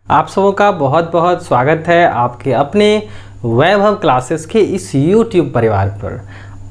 आप सबों का बहुत बहुत स्वागत है आपके अपने वैभव क्लासेस के इस YouTube परिवार पर।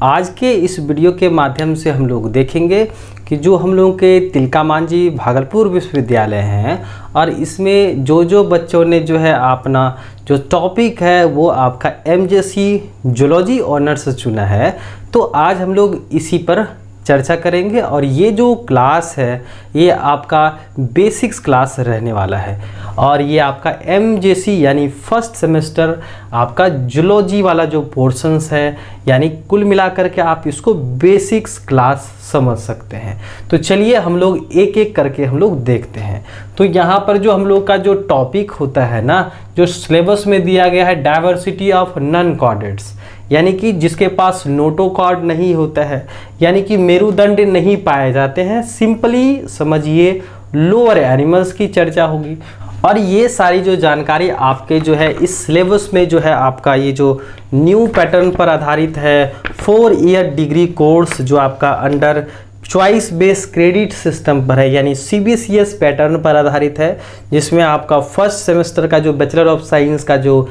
आज के इस वीडियो के माध्यम से हम लोग देखेंगे कि जो हम लोगों के तिलका मांझी भागलपुर विश्वविद्यालय हैं और इसमें जो बच्चों ने जो है अपना जो टॉपिक है वो आपका MJC जूलॉजी ऑनर्स चुना है, तो आज हम लोग इसी पर चर्चा करेंगे। और ये जो क्लास है ये आपका बेसिक्स क्लास रहने वाला है और ये आपका MJC यानी फर्स्ट सेमेस्टर आपका जूलॉजी वाला जो पोर्शंस है, यानी कुल मिलाकर के आप इसको बेसिक्स क्लास समझ सकते हैं। तो चलिए हम लोग एक एक करके हम लोग देखते हैं। तो यहाँ पर जो हम लोग का जो टॉपिक होता है ना, जो सिलेबस में दिया गया है डाइवर्सिटी ऑफ नॉन कॉर्डेट्स, यानी कि जिसके पास नोटोकॉर्ड नहीं होता है, यानी कि मेरुदंड नहीं पाए जाते हैं, सिंपली समझिए लोअर एनिमल्स की चर्चा होगी। और ये सारी जो जानकारी आपके जो है इस सिलेबस में जो है आपका ये जो न्यू पैटर्न पर आधारित है 4 ईयर डिग्री कोर्स जो आपका under choice based credit system पर है, यानी CBCS पैटर्न पर आधारित है, जिसमें आपका फर्स्ट सेमेस्टर का जो बैचलर ऑफ साइंस का जो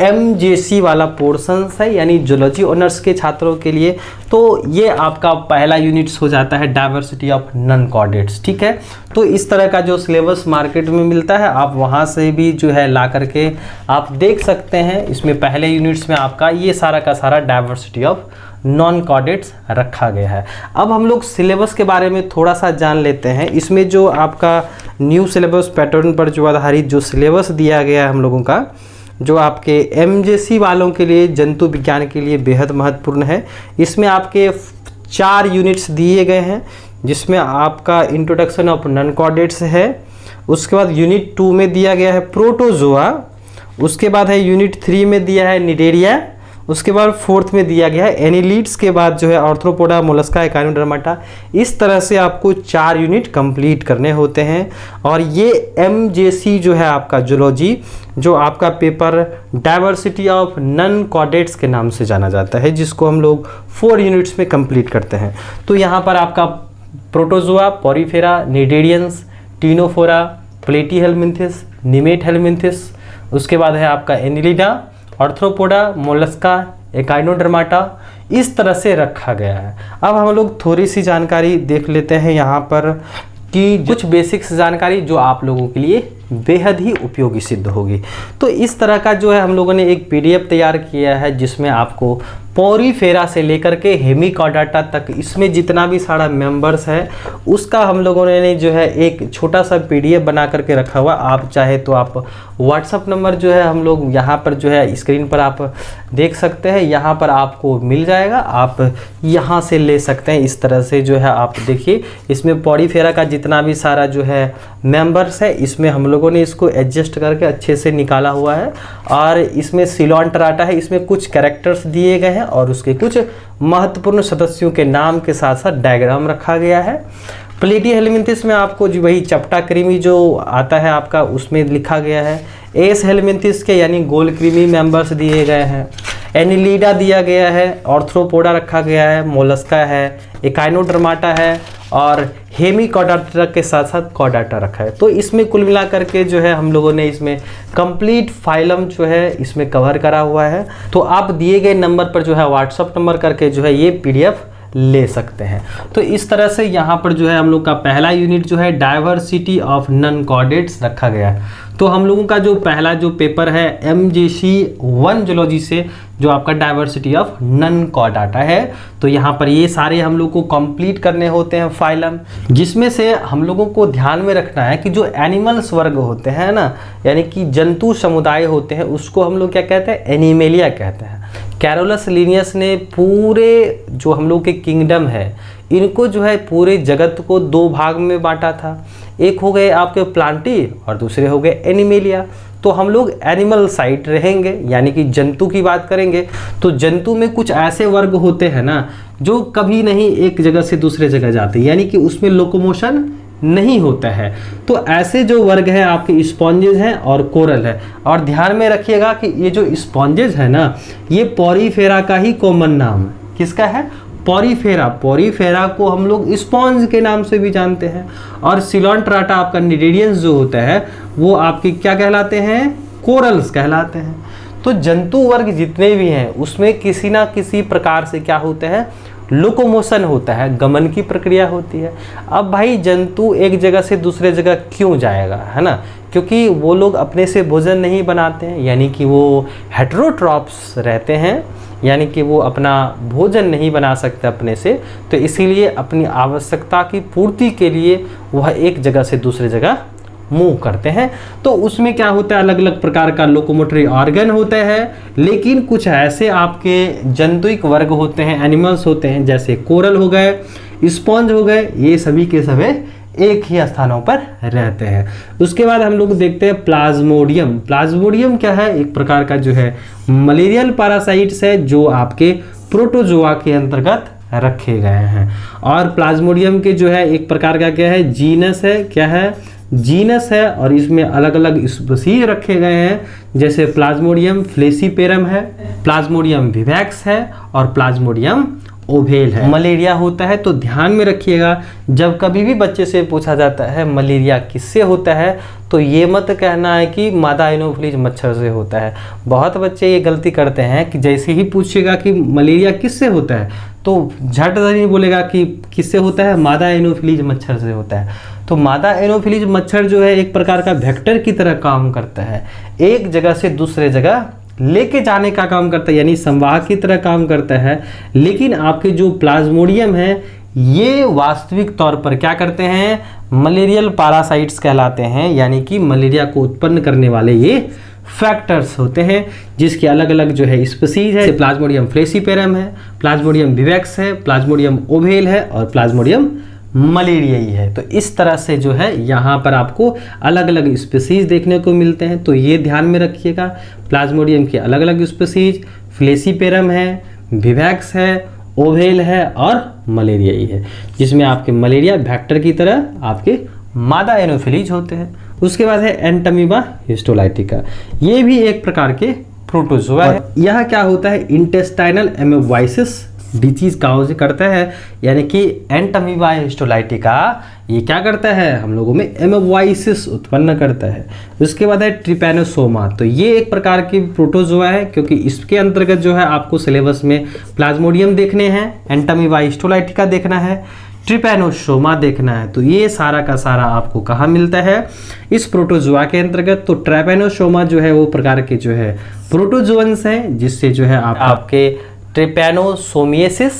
MJC वाला पोर्शन है, यानी जूलॉजी ऑनर्स के छात्रों के लिए, तो ये आपका पहला यूनिट्स हो जाता है डाइवर्सिटी ऑफ नॉन कॉर्डेट्स। ठीक है, तो इस तरह का जो सिलेबस मार्केट में मिलता है आप वहाँ से भी जो है ला करके आप देख सकते हैं। इसमें पहले यूनिट्स में आपका ये सारा का सारा डाइवर्सिटी ऑफ नॉन कॉर्डेट्स रखा गया है। अब हम लोग सिलेबस के बारे में थोड़ा सा जान लेते हैं। इसमें जो आपका न्यू सिलेबस पैटर्न पर जो आधारित जो सिलेबस दिया गया है हम लोगों का, जो आपके MJC वालों के लिए जंतु विज्ञान के लिए बेहद महत्वपूर्ण है। इसमें आपके 4 यूनिट्स दिए गए हैं, जिसमें आपका इंट्रोडक्शन ऑफ नॉन कॉर्डेट्स है, उसके बाद यूनिट 2 में दिया गया है प्रोटोजोआ, उसके बाद है यूनिट 3 में दिया है निडेरिया, उसके बाद 4th में दिया गया है एनिलीड्स, के बाद जो है आर्थ्रोपोडा, मोलस्का, एकाइनोडर्माटा। इस तरह से आपको 4 यूनिट कंप्लीट करने होते हैं। और ये MJC जो है आपका जूलॉजी, जो आपका paper diversity of non chordates के नाम से जाना जाता है, जिसको हम लोग 4 यूनिट्स में कंप्लीट करते हैं। तो यहाँ पर आपका प्रोटोजोआ, पॉरीफेरा, निडेरियंस, टीनोफोरा, प्लेटीहेलमिंथिस, निमेटहेलमिंथिस, उसके बाद है आपका एनिलिडा, आर्थ्रोपोडा, मोलस्का, एकाइनोडर्माटा, इस तरह से रखा गया है। अब हम लोग थोड़ी सी जानकारी देख लेते हैं यहाँ पर कि कुछ बेसिक्स जानकारी जो आप लोगों के लिए बेहद ही उपयोगी सिद्ध होगी। तो इस तरह का जो है हम लोगों ने एक PDF तैयार किया है, जिसमें आपको पॉरीफेरा से लेकर के हेमिकॉर्डाटा तक, इसमें जितना भी सारा मेंबर्स है उसका हम लोगों ने जो है एक छोटा सा PDF बना करके रखा हुआ। आप चाहे तो आप WhatsApp नंबर जो है हम लोग यहाँ पर जो है स्क्रीन पर आप देख सकते हैं, यहाँ पर आपको मिल जाएगा, आप यहाँ से ले सकते हैं। इस तरह से जो है आप देखिए, इसमें पॉरीफेरा का जितना भी सारा जो है मेंबर्स है, इसमें हम लोगों ने इसको एडजस्ट करके अच्छे से निकाला हुआ है। और इसमें सिलोंटराटा है, इसमें कुछ कैरेक्टर्स दिए गए हैं और उसके कुछ महत्वपूर्ण सदस्यों के नाम के साथ साथ डायग्राम रखा गया है। प्लेटीहेलमिंथिस में आपको जो वही चपटा कृमि जो आता है आपका, उसमें लिखा गया है। एस हेलमिंथिस के यानी गोल कृमि मेंबर्स दिए गए हैं। एनिलीडा दिया गया है, आर्थ्रोपोडा रखा गया है, मोलस्का है, एकाइनोडर्माटा है और हेमिकॉर्डाटा के साथ साथ कॉर्डाटा रखा है। तो इसमें कुल मिलाकर के जो है हम लोगों ने इसमें कंप्लीट फाइलम जो है इसमें कवर करा हुआ है। तो आप दिए गए नंबर पर जो है WhatsApp नंबर करके जो है ये PDF ले सकते हैं। तो इस तरह से यहाँ पर जो है हम लोग का पहला यूनिट जो है डाइवर्सिटी ऑफ नॉन कॉर्डेट्स रखा गया है। तो हम लोगों का जो पहला जो पेपर है MJC 1 जूलॉजी से, जो आपका डाइवर्सिटी ऑफ नॉन कॉर्डाटा है, तो यहाँ पर ये सारे हम लोग को कंप्लीट करने होते हैं फाइलम, जिसमें से हम लोगों को ध्यान में रखना है कि जो एनिमल्स वर्ग होते हैं ना, यानी कि जंतु समुदाय होते हैं, उसको हम लोग क्या कहते हैं, एनिमेलिया कहते हैं। कैरोलस लिनियस ने पूरे जो हम लोग के किंगडम है इनको जो है पूरे जगत को 2 भाग में बांटा था। एक हो गए आपके प्लांटी और दूसरे हो गए एनिमेलिया। तो हम लोग एनिमल साइड रहेंगे, यानी कि जंतु की बात करेंगे। तो जंतु में कुछ ऐसे वर्ग होते हैं ना जो कभी नहीं एक जगह से दूसरे जगह जाते, यानी कि उसमें लोकोमोशन नहीं होता है। तो ऐसे जो वर्ग है आपके स्पॉन्जेज हैं और कोरल है। और ध्यान में रखिएगा कि ये जो स्पॉन्जेज है ना, ये पॉरीफेरा का ही कॉमन नाम है। किसका है? पॉरीफेरा, पॉरीफेरा को हम लोग स्पॉन्ज के नाम से भी जानते हैं। और सिलोंट्राटा आपका निडेरियंस जो होता है वो आपके क्या कहलाते हैं, कोरल्स कहलाते हैं। तो जंतु वर्ग जितने भी हैं उसमें किसी ना किसी प्रकार से क्या होता है, लोकोमोशन होता है, गमन की प्रक्रिया होती है। अब भाई जंतु एक जगह से दूसरे जगह क्यों जाएगा, है ना, क्योंकि वो लोग अपने से भोजन नहीं बनाते हैं, यानी कि वो हेटेरोट्रॉप्स रहते हैं, यानी कि वो अपना भोजन नहीं बना सकते अपने से, तो इसीलिए अपनी आवश्यकता की पूर्ति के लिए वह एक जगह से दूसरे जगह मूव करते हैं। तो उसमें क्या होता है, अलग अलग प्रकार का लोकोमोटरी ऑर्गन होता है। लेकिन कुछ ऐसे आपके जंतुइक वर्ग होते हैं, एनिमल्स होते हैं, जैसे कोरल हो गए, स्पॉन्ज हो गए, ये सभी के सभी एक ही स्थानों पर रहते हैं। उसके बाद हम लोग देखते हैं प्लाज्मोडियम। प्लाज्मोडियम क्या है, एक प्रकार का जो है मलेरियल पैरासाइट्स है जो आपके प्रोटोजोआ के अंतर्गत रखे गए हैं। और प्लाज्मोडियम के जो है एक प्रकार का क्या है, जीनस है, क्या है, जीनस है, और इसमें अलग अलग स्पीशीज रखे गए हैं, जैसे प्लाज्मोडियम फ्लेसीपेरम है, प्लाज्मोडियम विवैक्स है और प्लाज्मोडियम ओवेल है। मलेरिया होता है तो ध्यान में रखिएगा, जब कभी भी बच्चे से पूछा जाता है मलेरिया किससे होता है, तो ये मत कहना है कि मादा एनोफिलीज मच्छर से होता है। बहुत बच्चे ये गलती करते हैं कि जैसे ही पूछेगा कि मलेरिया किससे होता है तो झट नहीं बोलेगा कि किससे होता है, मादा एनोफिलीज मच्छर से होता है। तो मादा एनोफिलीज मच्छर जो है एक प्रकार का वेक्टर की तरह काम करता है, एक जगह से दूसरे जगह लेके जाने का काम करता है, यानी संवाहक की तरह काम करता है। लेकिन आपके जो प्लाज्मोडियम है ये वास्तविक तौर पर क्या करते हैं, मलेरियल पैरासाइट्स कहलाते हैं, यानी कि मलेरिया को उत्पन्न करने वाले ये फैक्टर्स होते हैं, जिसके अलग अलग जो है स्पीशीज है। प्लाज्मोडियम फ्लेसीपेरम है, प्लाज्मोडियम विवैक्स है, प्लाज्मोडियम ओवेल है और प्लाज्मोडियम मलेरिया ही है। तो इस तरह से जो है यहाँ पर आपको अलग अलग स्पीशीज देखने को मिलते हैं, तो ये ध्यान में रखिएगा। प्लाज्मोडियम के अलग अलग स्पीशीज फ्लेसीपेरम है, विवैक्स है, ओवेल है और मलेरिया ही है, जिसमें आपके मलेरिया वेक्टर की तरह आपके मादा एनोफिलीज होते हैं। उसके बाद है एंटमीबा हिस्टोलाइटिका, ये भी एक प्रकार के प्रोटोजोआ है। यह क्या होता है, इंटेस्टाइनल एमोबाइसिस डिजीज काउज करता है, यानी कि एंटमीबा हिस्टोलाइटिका ये क्या करता है, हम लोगों में एमोबाइसिस उत्पन्न करता है। उसके बाद है ट्रिपैनोसोमा, तो ये एक प्रकार की प्रोटोजोआ है, क्योंकि इसके अंतर्गत जो है आपको सिलेबस में प्लाज्मोडियम देखने हैं, एंटमीबा हिस्टोलाइटिका देखना है, ट्रिपैनोसोमा देखना है। तो ये सारा का सारा आपको कहाँ मिलता है, इस प्रोटोजोआ के अंतर्गत। तो ट्रिपैनोसोमा जो है वो प्रकार के जो है प्रोटोजोअन्स हैं, जिससे जो है आपके ट्रिपैनोसोमिएसिस,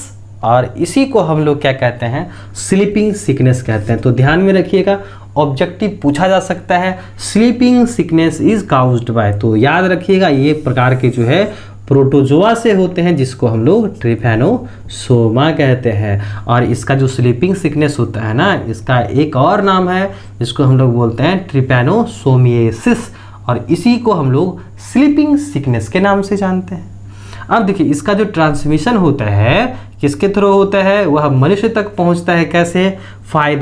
और इसी को हम लोग क्या कहते हैं, स्लीपिंग सिकनेस कहते हैं। तो ध्यान में रखिएगा, ऑब्जेक्टिव पूछा जा सकता है, sleeping sickness is caused bye, तो याद रखिएगा ये प्रकार के जो है प्रोटोजोआ से होते हैं, जिसको हम लोग ट्रिपैनोसोमा कहते हैं। और इसका जो स्लीपिंग सिकनेस होता है ना, इसका एक और नाम है जिसको हम लोग बोलते हैं ट्रिपैनोसोमिएसिस, और इसी को हम लोग स्लीपिंग सिकनेस के नाम से जानते हैं। अब देखिए इसका जो ट्रांसमिशन होता है किसके थ्रू होता है, वह मनुष्य तक पहुंचता है कैसे, by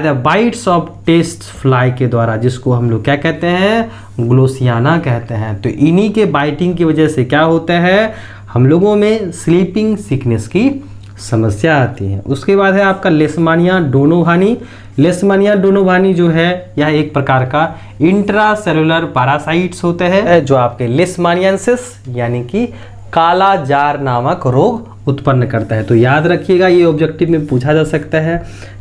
the bites of tsetse fly के द्वारा, जिसको हम लोग क्या कहते हैं, ग्लोसियाना कहते हैं। तो इन्हीं के बाइटिंग की वजह से क्या होता है, हम लोगों में स्लीपिंग सिकनेस की समस्या आती है। उसके बाद है आपका लेशमानिया डोनोवानी। लेशमानिया डोनोवानी जो है यह एक प्रकार का इंट्रासेलुलर पैरासाइट्स होते हैं, जो आपके लेशमानियंसिस यानी कि काला जार नामक रोग उत्पन्न करता है। तो याद रखिएगा ये ऑब्जेक्टिव में पूछा जा सकता है।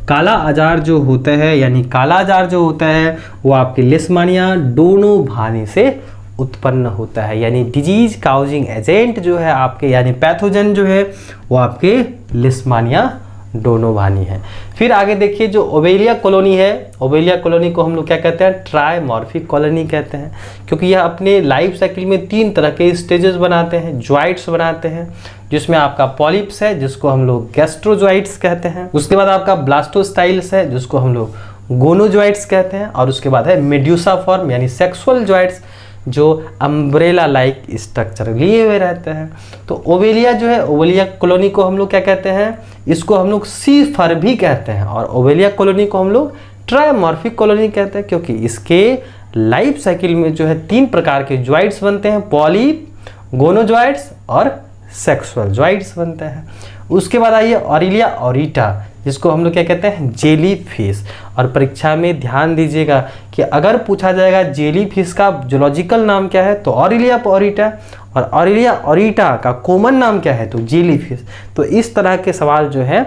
काला आजार जो होता है, यानी काला आजार जो होता है वो आपके लेशमानिया डोनोवानी से उत्पन्न होता है, यानी डिजीज काउजिंग एजेंट जो है आपके, यानी पैथोजन जो है वो आपके लेशमानिया डोनोवानी है। फिर आगे देखिए जो ओवेलिया कॉलोनी है, ओवेलिया कॉलोनी को हम लोग क्या कहते हैं, ट्राइमॉर्फिक कॉलोनी कहते हैं, क्योंकि यह अपने लाइफ साइकिल में 3 तरह के स्टेजेस बनाते हैं, ज्वाइट्स बनाते हैं, जिसमें आपका पॉलिप्स है जिसको हम लोग गैस्ट्रोज्वाइट्स कहते हैं। उसके बाद आपका ब्लास्टोस्टाइल्स है जिसको हम लोग गोनोज्वाइट्स कहते हैं, और उसके बाद है मेड्यूसा फॉर्म यानी सेक्सुअल ज्वाइट्स, जो अम्ब्रेला लाइक स्ट्रक्चर लिए हुए रहते हैं। तो ओवेलिया जो है, ओवेलिया कॉलोनी को हम लोग क्या कहते हैं, इसको हम लोग सी फर भी कहते हैं, और ओवेलिया कॉलोनी को हम लोग ट्राइमॉर्फिक कॉलोनी कहते हैं, क्योंकि इसके लाइफ साइकिल में जो है 3 प्रकार के ज्वाइट्स बनते हैं, पॉलिप, गोनोज्वाइट्स और सेक्सुअल जॉइंट्स बनते हैं। उसके बाद आइए ऑरिलिया ऑरिटा, जिसको हम लोग क्या कहते हैं, जेली फिश। और परीक्षा में ध्यान दीजिएगा कि अगर पूछा जाएगा जेली फिश का जूलॉजिकल नाम क्या है तो ऑरिलिया ऑरिटा, और ऑरिलिया ऑरिटा का कॉमन नाम क्या है तो जेली फिश। तो इस तरह के सवाल जो है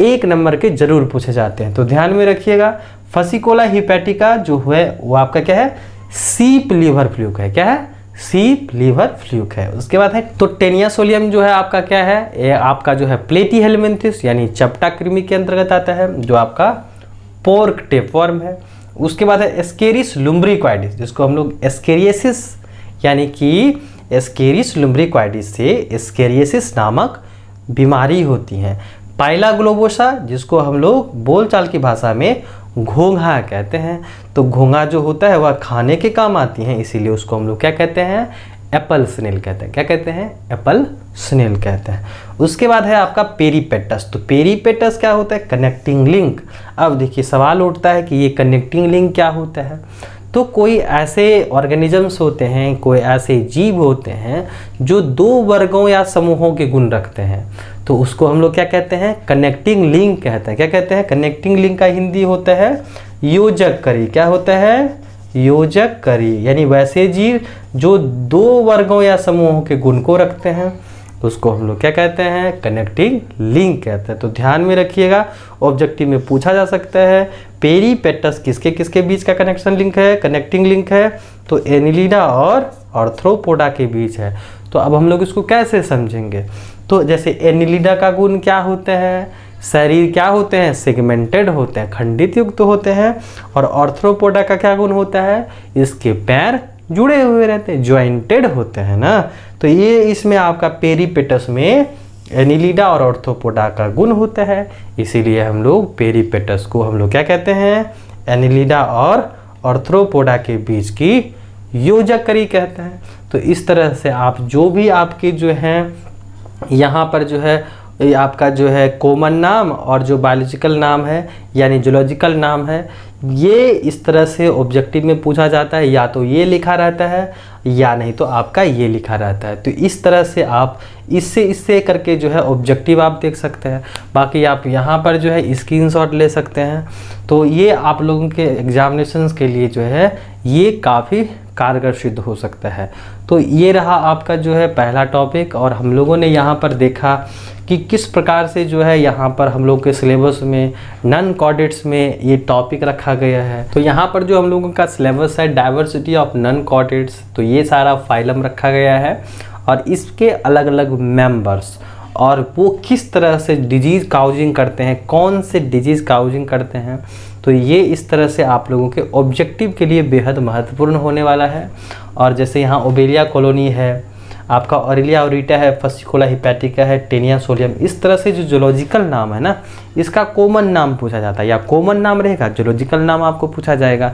1 नंबर के जरूर पूछे जाते हैं, तो ध्यान में रखिएगा। फसिकोला हिपैटिका जो है वो आपका क्या है, सीप लीवर फ्लूक है। क्या है, सीप लीवर फ्लूक है। उसके बाद है तो टेनिया सोलियम जो है आपका क्या है, ये आपका जो है प्लेटीहेलमिन्थिस यानी चपटा कृमि के अंतर्गत आता है, जो आपका पोर्क टेपवर्म है। उसके बाद है एस्केरिस लुम्ब्रिक्वाइडिस, जिसको हम लोग एस्केरियसिस यानी कि एस्केरिस लुम्ब्रिक्वाइडिस से एस्केरियसिस नामक बीमारी होती है। पाइला ग्लोबोसा, जिसको हम लोग बोलचाल की भाषा में घोंघा कहते हैं। तो घोंघा जो होता है वह खाने के काम आती हैं, इसीलिए उसको हम लोग क्या कहते हैं, एप्पल स्नेल कहते हैं। क्या कहते हैं, एप्पल स्नेल कहते हैं। उसके बाद है आपका पेरीपेटस। तो पेरीपेटस क्या होता है, कनेक्टिंग लिंक। अब देखिए सवाल उठता है कि ये कनेक्टिंग लिंक क्या होता है। तो कोई ऐसे ऑर्गेनिजम्स होते हैं, कोई ऐसे जीव होते हैं जो 2 वर्गों या समूहों के गुण रखते हैं, तो उसको हम लोग क्या कहते हैं, कनेक्टिंग लिंक कहते हैं। क्या कहते हैं, कनेक्टिंग लिंक का हिंदी होता है योजक करी। क्या होता है, योजक करी, यानी वैसे जीव जो 2 वर्गों या समूहों के गुण को रखते हैं, उसको हम लोग क्या कहते हैं, कनेक्टिंग लिंक कहते हैं। तो ध्यान में रखिएगा, ऑब्जेक्टिव में पूछा जा सकता है पेरीपेटस किसके किसके बीच का कनेक्शन लिंक है, कनेक्टिंग लिंक है, तो एनिलिडा और आर्थ्रोपोडा के बीच है। तो अब हम लोग इसको कैसे समझेंगे, तो जैसे एनिलिडा का गुण क्या होता है, शरीर क्या होते हैं, सेगमेंटेड होते हैं, खंडित युक्त होते हैं। और आर्थ्रोपोडा का क्या गुण होता है, इसके पैर जुड़े हुए रहते हैं, ज्वाइंटेड होते हैं ना। तो ये इसमें आपका पेरीपेटस में एनिलिडा और आर्थ्रोपोडा का गुण होता है, इसीलिए हम लोग पेरीपेटस को हम लोग क्या कहते हैं, एनिलिडा और आर्थ्रोपोडा के बीच की योजक करी कहते हैं। तो इस तरह से आप जो भी आपके जो हैं यहाँ पर जो है आपका जो है कॉमन नाम और जो बायोलॉजिकल नाम है यानी जूलॉजिकल नाम है, ये इस तरह से ऑब्जेक्टिव में पूछा जाता है, या तो ये लिखा रहता है या नहीं तो आपका ये लिखा रहता है। तो इस तरह से आप इससे करके जो है ऑब्जेक्टिव आप देख सकते हैं। बाकी आप यहाँ पर जो है स्क्रीनशॉट ले सकते हैं। तो ये आप लोगों के एग्जामिनेशंस के लिए जो है ये काफ़ी कारगर सिद्ध हो सकता है। तो ये रहा आपका जो है पहला टॉपिक, और हम लोगों ने यहाँ पर देखा कि किस प्रकार से जो है यहाँ पर हम लोग के सिलेबस में नॉन कॉर्डेट्स में ये टॉपिक रखा गया है। तो यहाँ पर जो हम लोगों का सिलेबस है डाइवर्सिटी ऑफ नॉन कॉर्डेट्स, तो ये सारा फाइलम रखा गया है और इसके अलग अलग मेंबर्स और वो किस तरह से डिजीज़ काउजिंग करते हैं, कौन से डिजीज़ काउजिंग करते हैं। तो ये इस तरह से आप लोगों के ऑब्जेक्टिव के लिए बेहद महत्वपूर्ण होने वाला है। और जैसे यहाँ ओबेलिया कॉलोनी है, आपका ऑरिलिया ऑरिटा है, फसिकोला हिपैटिका है, टेनिया सोलियम, इस तरह से जो जूलॉजिकल नाम है ना, इसका कॉमन नाम पूछा जाता है, या कॉमन नाम रहेगा, जूलॉजिकल नाम आपको पूछा जाएगा।